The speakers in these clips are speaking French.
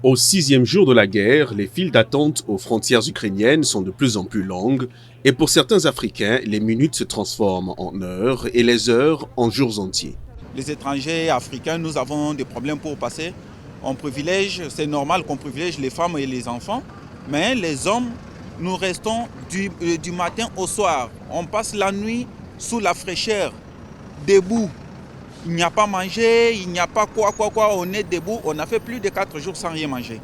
Au sixième jour de la guerre, les files d'attente aux frontières ukrainiennes sont de plus en plus longues et pour certains Africains, les minutes se transforment en heures et les heures en jours entiers. Les étrangers africains, nous avons des problèmes pour passer. On privilège, c'est normal qu'on privilège les femmes et les enfants, mais les hommes, nous restons du matin au soir. On passe la nuit sous la fraîcheur, debout. Il n'y a pas mangé, il n'y a pas quoi, on est debout. On a fait plus de 4 jours sans rien manger.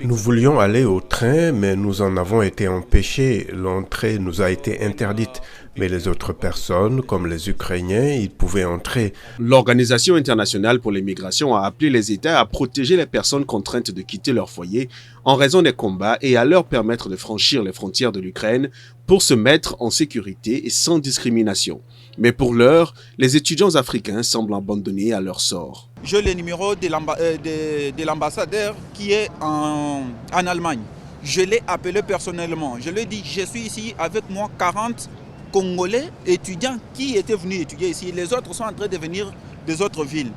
Nous voulions aller au train, mais nous en avons été empêchés. L'entrée nous a été interdite. Mais les autres personnes, comme les Ukrainiens, ils pouvaient entrer. L'Organisation internationale pour les migrations a appelé les États à protéger les personnes contraintes de quitter leur foyer en raison des combats et à leur permettre de franchir les frontières de l'Ukraine pour se mettre en sécurité et sans discrimination. Mais pour l'heure, les étudiants africains semblent abandonnés à leur sort. J'ai le numéro de l'ambassadeur qui est en Allemagne. Je l'ai appelé personnellement. Je lui ai dit, je suis ici avec moi 40 Congolais étudiants qui étaient venus étudier ici. Les autres sont en train de venir des autres villes.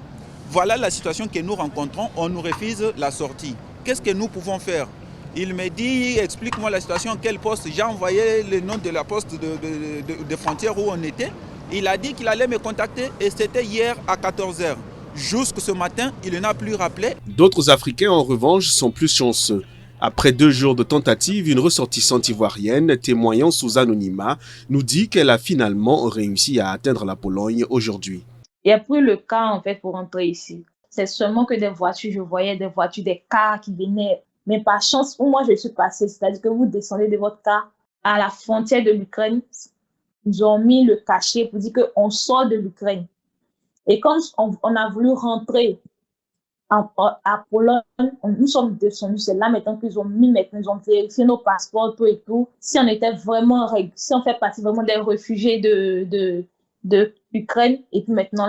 Voilà la situation que nous rencontrons. On nous refuse la sortie. Qu'est-ce que nous pouvons faire? Il me dit, explique-moi la situation, quel poste. J'ai envoyé le nom de la poste de frontière où on était. Il a dit qu'il allait me contacter et c'était hier à 14 h. Jusque ce matin, il n'a plus rappelé. D'autres Africains, en revanche, sont plus chanceux. Après 2 jours de tentative, une ressortissante ivoirienne témoignant sous anonymat nous dit qu'elle a finalement réussi à atteindre la Pologne aujourd'hui. Il a pris le car en fait pour rentrer ici. C'est seulement que des voitures, je voyais des voitures, des cars qui venaient. Mais par chance, où moi je suis passée, c'est-à-dire que vous descendez de votre car à la frontière de l'Ukraine, ils ont mis le cachet pour dire qu'on sort de l'Ukraine. Et quand on a voulu rentrer à Pologne, nous sommes descendus, c'est là maintenant qu'ils ont mis, maintenant ils ont vérifié nos passeports, tout et tout. Si on était vraiment, si on fait partie vraiment des réfugiés de l'Ukraine, et puis maintenant,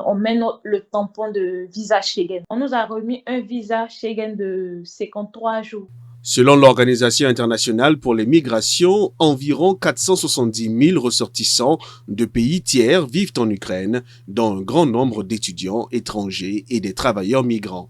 on met le tampon de visa Schengen. On nous a remis un visa Schengen de 53 jours. Selon l'Organisation internationale pour les migrations, environ 470 000 ressortissants de pays tiers vivent en Ukraine, dont un grand nombre d'étudiants étrangers et des travailleurs migrants.